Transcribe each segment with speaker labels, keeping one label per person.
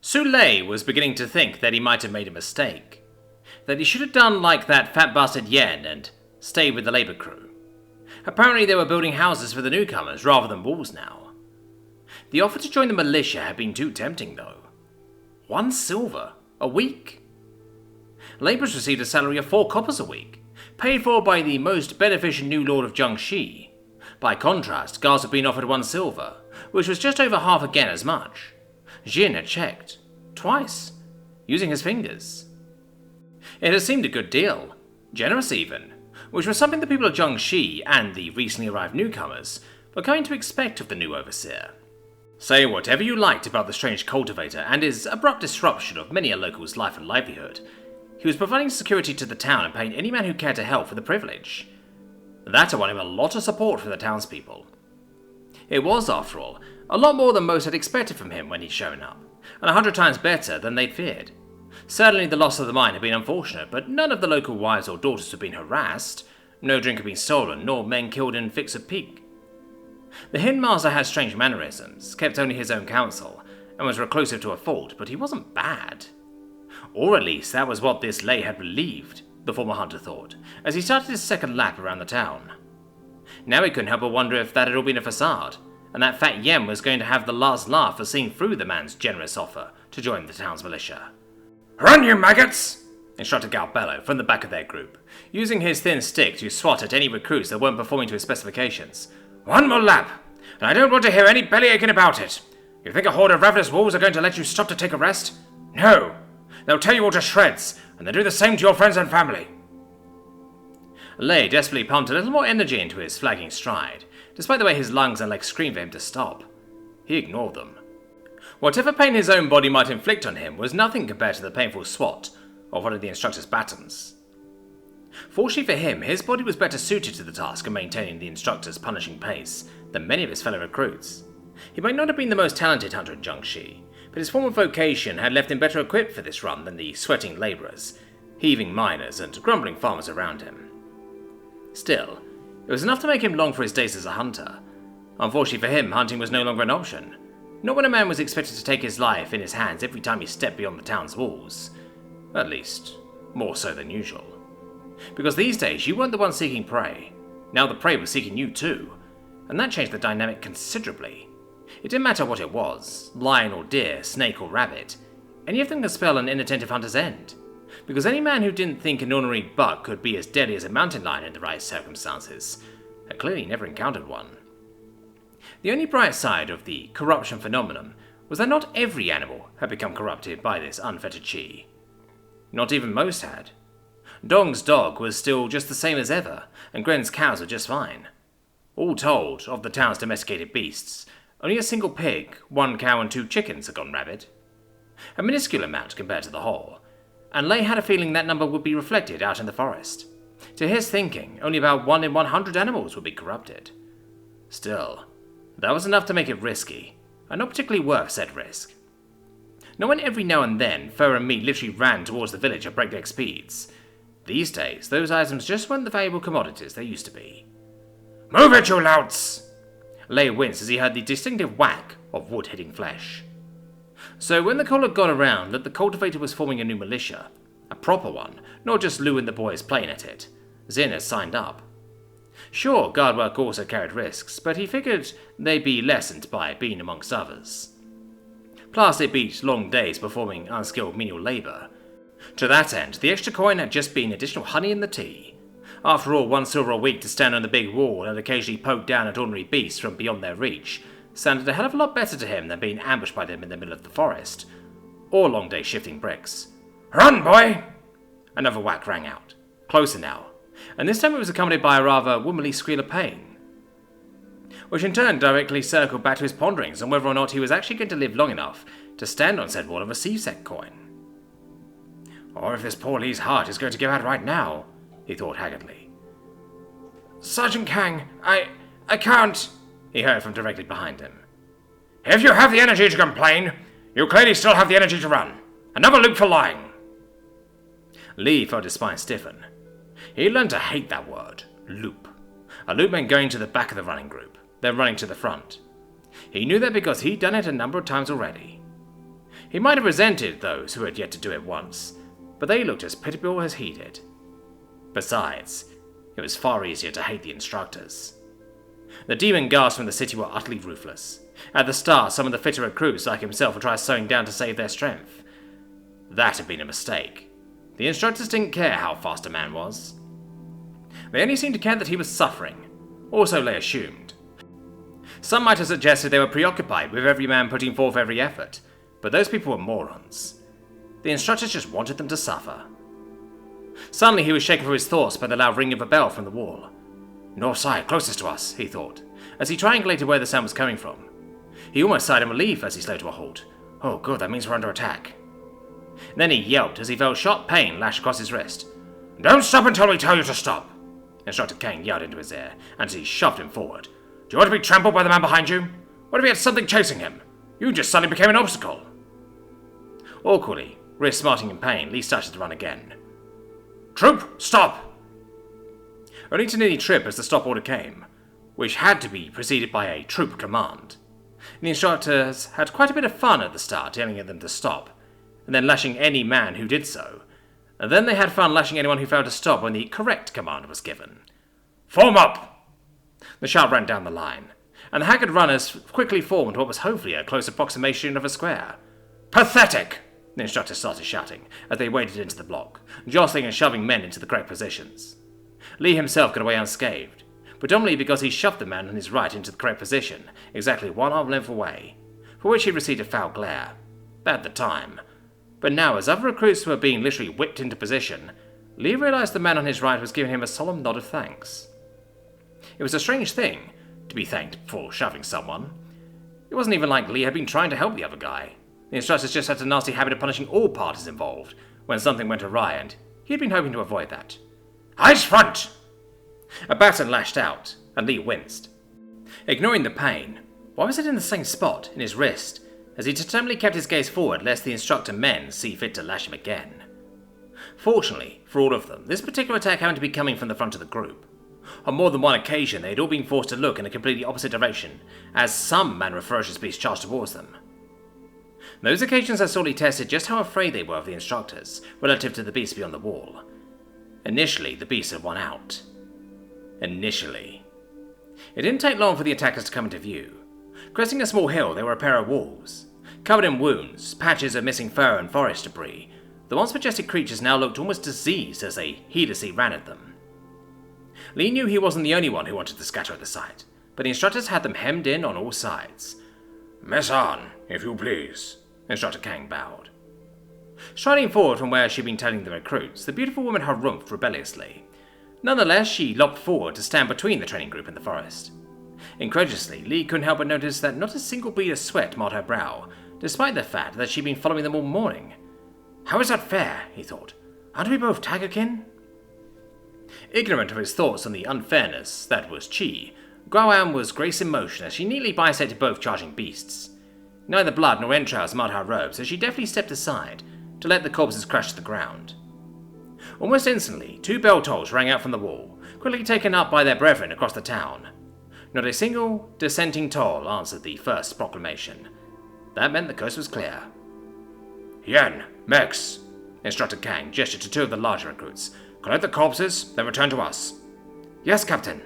Speaker 1: Soulé was beginning to think that he might have made a mistake. That he should have done like that fat bastard Yen and stayed with the Labour crew. Apparently they were building houses for the newcomers rather than walls now. The offer to join the militia had been too tempting though. 1 silver a week. Labourers received a salary of 4 coppers a week, paid for by the most beneficent new lord of Jiangxi. By contrast, guards had been offered 1 silver, which was just over half again as much. Jin had checked. Twice. Using his fingers. It had seemed a good deal. Generous even. Which was something the people of Jiangxi and the recently arrived newcomers were going to expect of the new overseer. Say whatever you liked about the strange cultivator and his abrupt disruption of many a local's life and livelihood, he was providing security to the town and paying any man who cared to help for the privilege. That had won him a lot of support from the townspeople. It was, after all, a lot more than most had expected from him when he'd shown up, and 100 times better than they'd feared. Certainly the loss of the mine had been unfortunate, but none of the local wives or daughters had been harassed, no drink had been stolen, nor men killed in fits of pique. The Hindmaster had strange mannerisms, kept only his own counsel, and was reclusive to a fault, but he wasn't bad. Or at least that was what this Lay had believed, the former hunter thought, as he started his second lap around the town. Now he couldn't help but wonder if that had all been a facade, and that fat Yen was going to have the last laugh for seeing through the man's generous offer to join the town's militia. "Run, you maggots!" instructed Galbello from the back of their group, using his thin stick to swat at any recruits that weren't performing to his specifications. "1 more lap, and I don't want to hear any bellyaching about it. You think a horde of ravenous wolves are going to let you stop to take a rest? No! They'll tear you all to shreds, and they'll do the same to your friends and family." Lay desperately pumped a little more energy into his flagging stride, despite the way his lungs and legs screamed for him to stop. He ignored them. Whatever pain his own body might inflict on him was nothing compared to the painful swat of one of the instructor's batons. Fortunately for him, his body was better suited to the task of maintaining the instructor's punishing pace than many of his fellow recruits. He might not have been the most talented hunter in Jiangxi, but his former vocation had left him better equipped for this run than the sweating labourers, heaving miners, and grumbling farmers around him. Still, it was enough to make him long for his days as a hunter. Unfortunately for him, hunting was no longer an option. Not when a man was expected to take his life in his hands every time he stepped beyond the town's walls. At least, more so than usual. Because these days, you weren't the one seeking prey. Now the prey was seeking you too, and that changed the dynamic considerably. It didn't matter what it was, lion or deer, snake or rabbit. Any of them could spell an inattentive hunter's end. Because any man who didn't think an ordinary buck could be as deadly as a mountain lion in the right circumstances had clearly never encountered one. The only bright side of the corruption phenomenon was that not every animal had become corrupted by this unfettered chi. Not even most had. Dong's dog was still just the same as ever, and Gren's cows were just fine. All told, of the town's domesticated beasts, only a single pig, 1 cow and 2 chickens had gone rabid. A minuscule amount compared to the whole, and Lay had a feeling that number would be reflected out in the forest. To his thinking, only about 1 in 100 animals would be corrupted. Still, that was enough to make it risky, and not particularly worth said risk. Not when every now and then fur and meat literally ran towards the village at breakneck speeds. These days, those items just weren't the valuable commodities they used to be. "Move it, you louts!" Lay winced as he heard the distinctive whack of wood hitting flesh. So when the call had gone around that the cultivator was forming a new militia, a proper one, not just Lou and the boys playing at it, Zin had signed up. Sure, guard work also carried risks, but he figured they'd be lessened by being amongst others. Plus, it beat long days performing unskilled menial labour. To that end, the extra coin had just been additional honey in the tea. After all, 1 silver a week to stand on the big wall and occasionally poke down at ordinary beasts from beyond their reach sounded a hell of a lot better to him than being ambushed by them in the middle of the forest, or long days shifting bricks. "Run, boy!" Another whack rang out, closer now, and this time it was accompanied by a rather womanly squeal of pain, which in turn directly circled back to his ponderings on whether or not he was actually going to live long enough to stand on said wall and receive Sect coin. Or if this poor Lee's heart is going to give out right now, he thought haggardly. "Sergeant Kang, I can't," he heard from directly behind him. "If you have the energy to complain, you clearly still have the energy to run. Another loop for lying." Lee felt his spine stiffen. He learned to hate that word, loop. A loop meant going to the back of the running group, then running to the front. He knew that because he'd done it a number of times already. He might have resented those who had yet to do it once, but they looked as pitiable as he did. Besides, it was far easier to hate the instructors. The demon guards from the city were utterly ruthless. At the start, some of the fitter recruits like himself would try slowing down to save their strength. That had been a mistake. The instructors didn't care how fast a man was. They only seemed to care that he was suffering, or so they assumed. Some might have suggested they were preoccupied with every man putting forth every effort, but those people were morons. The instructors just wanted them to suffer. Suddenly he was shaken from his thoughts by the loud ring of a bell from the wall. North side, closest to us, he thought, as he triangulated where the sound was coming from. He almost sighed in relief as he slowed to a halt. Oh good, that means we're under attack. Then he yelped as he felt sharp pain lash across his wrist. Don't stop until we tell you to stop, Instructor Kang yelled into his ear, and he shoved him forward. Do you want to be trampled by the man behind you? What if he had something chasing him? You just suddenly became an obstacle. Awkwardly, wrist smarting in pain, Lee started to run again. Troop, stop! Only to nearly trip as the stop order came, which had to be preceded by a troop command. The instructors had quite a bit of fun at the start, yelling at them to stop, and then lashing any man who did so. And then they had fun lashing anyone who failed to stop when the correct command was given. Form up! The shout ran down the line, and the haggard runners quickly formed what was hopefully a close approximation of a square. Pathetic! The instructor started shouting as they waded into the block, jostling and shoving men into the correct positions. Lee himself got away unscathed, predominantly because he shoved the man on his right into the correct position, exactly one arm length away, for which he received a foul glare. At the time. But now, as other recruits were being literally whipped into position, Lee realized the man on his right was giving him a solemn nod of thanks. It was a strange thing, to be thanked for shoving someone. It wasn't even like Lee had been trying to help the other guy. The instructors just had a nasty habit of punishing all parties involved when something went awry, and he had been hoping to avoid that. Eyes front! A baton lashed out, and Lee winced. Ignoring the pain, why was it in the same spot, in his wrist, as he determinedly kept his gaze forward lest the instructor men see fit to lash him again? Fortunately, for all of them, this particular attack happened to be coming from the front of the group. On more than one occasion, they had all been forced to look in a completely opposite direction, as some manner of ferocious beast charged towards them. Those occasions had sorely tested just how afraid they were of the instructors, relative to the beast beyond the wall. Initially, the beast had won out. Initially. It didn't take long for the attackers to come into view. Cresting a small hill, they were a pair of wolves. Covered in wounds, patches of missing fur and forest debris, the once majestic creatures now looked almost diseased as they heedlessly ran at them. Lee knew he wasn't the only one who wanted to scatter at the sight, but the instructors had them hemmed in on all sides. Mess on, if you please, Instructor Kang bowed. Striding forward from where she'd been telling the recruits, the beautiful woman harumphed rebelliously. Nonetheless, she lopped forward to stand between the training group and the forest. Incredulously, Lee couldn't help but notice that not a single bead of sweat marred her brow, despite the fact that she'd been following them all morning. How is that fair? He thought. Aren't we both Tagakin? Ignorant of his thoughts on the unfairness that was Chi, Guowan was grace in motion as she neatly bisected both charging beasts. Neither blood nor entrails marred her robes, so she deftly stepped aside to let the corpses crash to the ground. Almost instantly, 2 bell tolls rang out from the wall, quickly taken up by their brethren across the town. Not a single dissenting toll answered the first proclamation. That meant the coast was clear. Yen, Mex, Instructor Kang gestured to 2 of the larger recruits. Collect the corpses, then return to us. Yes, Captain.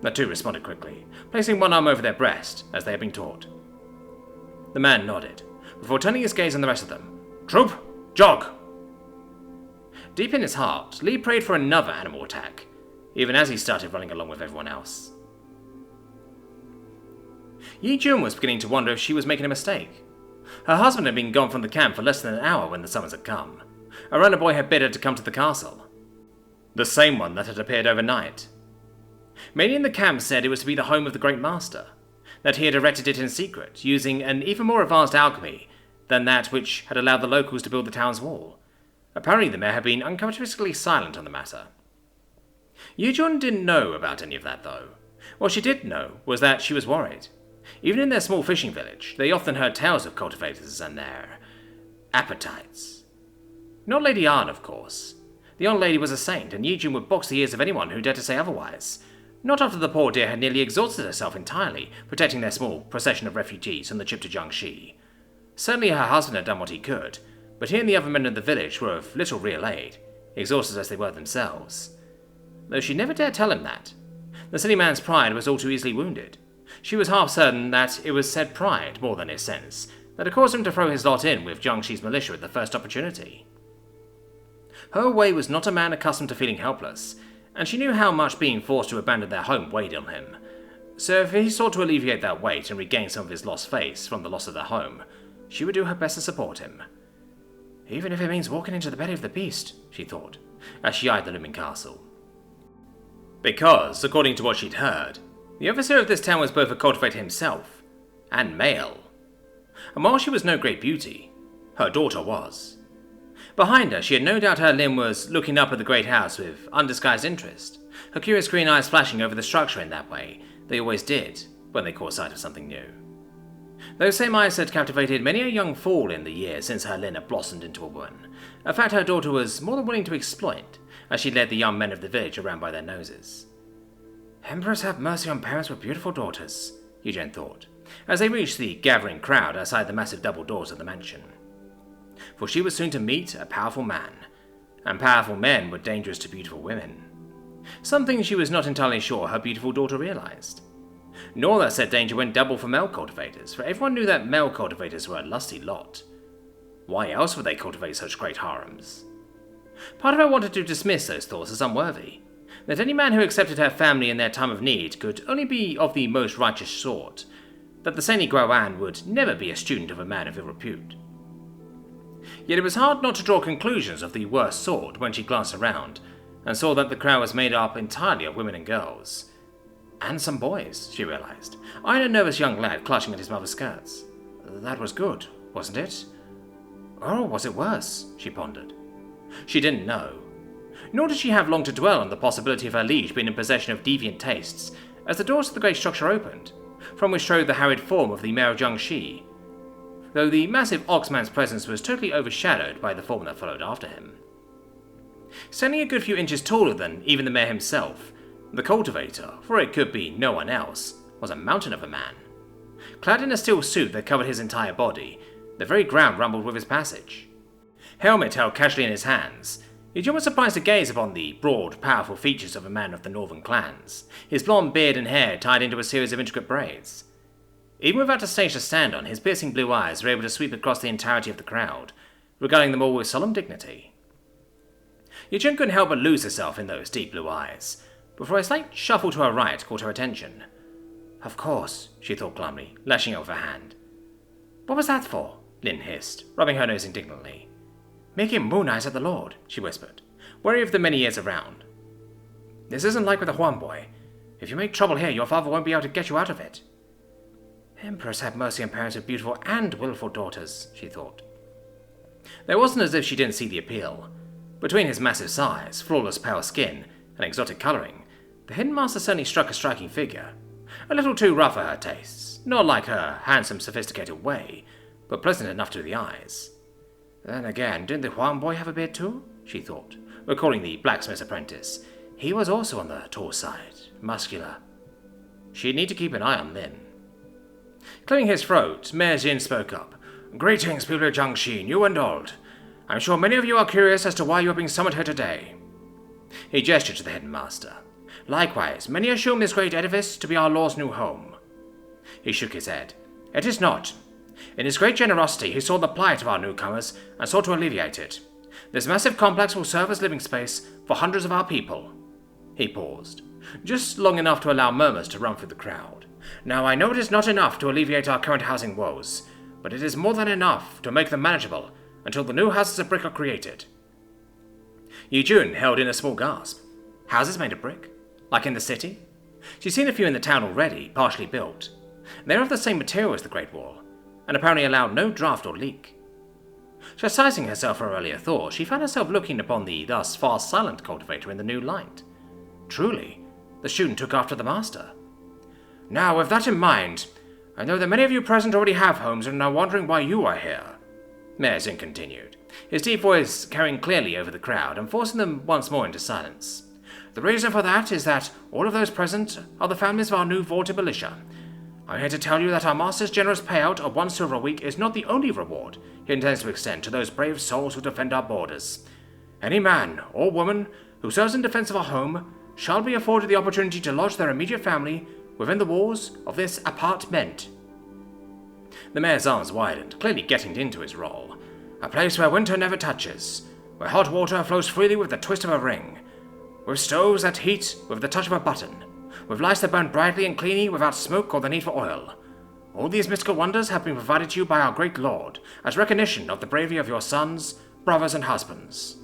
Speaker 1: The 2 responded quickly, placing one arm over their breast, as they had been taught. The man nodded, before turning his gaze on the rest of them. Troop, jog! Deep in his heart, Lee prayed for another animal attack, even as he started running along with everyone else. Yi Jun was beginning to wonder if she was making a mistake. Her husband had been gone from the camp for less than an hour when the summons had come. A runner boy had bid her to come to the castle. The same one that had appeared overnight. Many in the camp said it was to be the home of the Great Master, that he had erected it in secret, using an even more advanced alchemy than that which had allowed the locals to build the town's wall. Apparently the mayor had been uncharacteristically silent on the matter. Yujun didn't know about any of that, though. What she did know was that she was worried. Even in their small fishing village, they often heard tales of cultivators and their appetites. Not Lady Arn, of course. The young lady was a saint, and Yijun would box the ears of anyone who dared to say otherwise. Not after the poor dear had nearly exhausted herself entirely, protecting their small procession of refugees from the trip to Jiangxi. Certainly her husband had done what he could, but he and the other men of the village were of little real aid, exhausted as they were themselves. Though she never dared tell him that. The silly man's pride was all too easily wounded. She was half certain that it was said pride, more than his sense, that had caused him to throw his lot in with Jiangxi's militia at the first opportunity. Her Wei was not a man accustomed to feeling helpless, and she knew how much being forced to abandon their home weighed on him. So if he sought to alleviate that weight and regain some of his lost face from the loss of their home, she would do her best to support him. Even if it means walking into the belly of the beast, she thought, as she eyed the looming castle. Because, according to what she'd heard, the overseer of this town was both a cultivator himself, and male. And while she was no great beauty, her daughter was. Behind her, she had no doubt her Lin was looking up at the great house with undisguised interest, her curious green eyes flashing over the structure in that way they always did when they caught sight of something new. Those same eyes had captivated many a young fool in the years since her Lin had blossomed into a woman, a fact her daughter was more than willing to exploit, as she led the young men of the village around by their noses. Emperors have mercy on parents with beautiful daughters, Eugene thought, as they reached the gathering crowd outside the massive double doors of the mansion. For she was soon to meet a powerful man, and powerful men were dangerous to beautiful women. Something she was not entirely sure her beautiful daughter realized. Nor that said danger went double for male cultivators, for everyone knew that male cultivators were a lusty lot. Why else would they cultivate such great harems? Part of her wanted to dismiss those thoughts as unworthy, that any man who accepted her family in their time of need could only be of the most righteous sort, that the saintly Guowan would never be a student of a man of ill repute. Yet it was hard not to draw conclusions of the worst sort when she glanced around, and saw that the crowd was made up entirely of women and girls. And some boys, she realized, eyeing a nervous young lad clutching at his mother's skirts. That was good, wasn't it? Or was it worse? She pondered. She didn't know. Nor did she have long to dwell on the possibility of her liege being in possession of deviant tastes, as the doors of the great structure opened, from which strode the harried form of the mayor of Jiangxi, though the massive oxman's presence was totally overshadowed by the form that followed after him. Standing a good few inches taller than even the mayor himself, the cultivator, for it could be no one else, was a mountain of a man. Clad in a steel suit that covered his entire body, the very ground rumbled with his passage. Helmet held casually in his hands, Eugene was surprised to gaze upon the broad, powerful features of a man of the northern clans, his blonde beard and hair tied into a series of intricate braids. Even without a stage to stand on, his piercing blue eyes were able to sweep across the entirety of the crowd, regarding them all with solemn dignity. Eugene couldn't help but lose herself in those deep blue eyes, before a slight shuffle to her right caught her attention. Of course, she thought glumly, lashing out her hand. What was that for? Lin hissed, rubbing her nose indignantly. Making moon eyes at the Lord, she whispered, wary of the many ears around. This isn't like with the Huan boy. If you make trouble here, your father won't be able to get you out of it. Emperors have mercy on parents with beautiful and willful daughters, she thought. There wasn't as if she didn't see the appeal. Between his massive size, flawless pale skin, and exotic colouring, the hidden master certainly struck a striking figure. A little too rough for her tastes, not like her handsome, sophisticated way, but pleasant enough to the eyes. Then again, didn't the Huan boy have a beard too? She thought, recalling the blacksmith's apprentice. He was also on the tall side, muscular. She'd need to keep an eye on Lin. Clearing his throat, Mayor Jin spoke up. Greetings, people of Jiangxi, new and old. I'm sure many of you are curious as to why you are being summoned here today. He gestured to the headmaster. Likewise, many assume this great edifice to be our lord's new home. He shook his head. It is not. In his great generosity, he saw the plight of our newcomers and sought to alleviate it. This massive complex will serve as living space for hundreds of our people. He paused, just long enough to allow murmurs to run through the crowd. Now, I know it is not enough to alleviate our current housing woes, but it is more than enough to make them manageable until the new houses of brick are created. Yijun held in a small gasp. Houses made of brick? Like in the city? She'd seen a few in the town already, partially built. They were of the same material as the Great Wall, and apparently allowed no draft or leak. Chastising herself for her earlier thought, she found herself looking upon the thus far silent cultivator in the new light. Truly, the student took after the master. Now, with that in mind, I know that many of you present already have homes and are wondering why you are here. Mayor Zin continued, his deep voice carrying clearly over the crowd and forcing them once more into silence. The reason for that is that all of those present are the families of our new vaulted militia.
Speaker 2: I'm here to tell you that our master's generous payout of 1 silver a week is not the only reward he intends to extend to those brave souls who defend our borders. Any man or woman who serves in defense of our home shall be afforded the opportunity to lodge their immediate family within the walls of this apartment.
Speaker 1: The mayor's arms widened, clearly getting into his role. A place where winter never touches, where hot water flows freely with the twist of a ring, with stoves that heat with the touch of a button, with lights that burn brightly and cleanly without smoke or the need for oil. All these mystical wonders have been provided to you by our great lord, as recognition of the bravery of your sons, brothers, and husbands.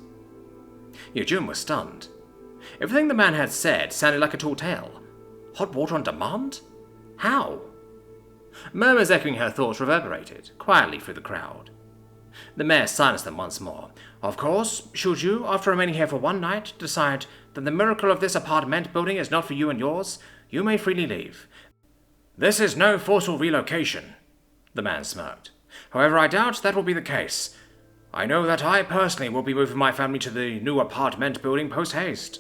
Speaker 1: Yejun was stunned. Everything the man had said sounded like a tall tale. Hot water on demand? How? Murmurs echoing her thoughts reverberated quietly through the crowd. The mayor silenced them once more. Of course, should you, after remaining here for one night, decide that the miracle of this apartment building is not for you and yours, you may freely leave. This is no forceful relocation, the man smirked. However, I doubt that will be the case. I know that I personally will be moving my family to the new apartment building post-haste.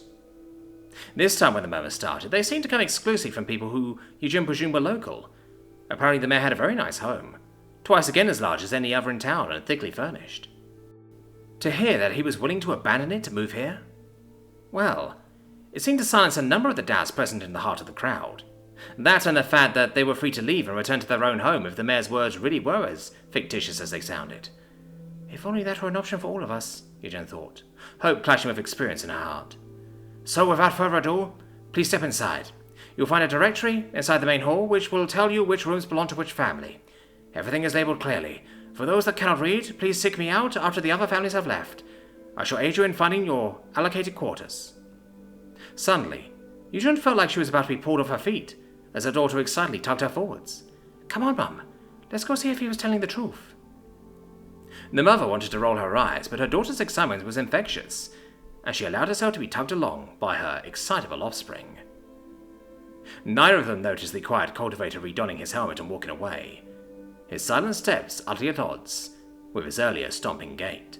Speaker 1: This time when the murmurs started, they seemed to come exclusively from people who Yejun presumed were local. Apparently the mayor had a very nice home, twice again as large as any other in town and thickly furnished. To hear that he was willing to abandon it to move here? Well, it seemed to silence a number of the doubts present in the heart of the crowd. That and the fact that they were free to leave and return to their own home if the mayor's words really were as fictitious as they sounded. If only that were an option for all of us, Yejun thought, hope clashing with experience in her heart. So without further ado, please step inside. You'll find a directory inside the main hall which will tell you which rooms belong to which family. Everything is labelled clearly. For those that cannot read, please seek me out after the other families have left. I shall aid you in finding your allocated quarters. Suddenly, Yejun felt like she was about to be pulled off her feet, as her daughter excitedly tugged her forwards. Come on, Mum. Let's go see if he was telling the truth. The mother wanted to roll her eyes, but her daughter's excitement was infectious, and she allowed herself to be tugged along by her excitable offspring. Neither of them noticed the quiet cultivator redonning his helmet and walking away, his silent steps utterly at odds with his earlier stomping gait.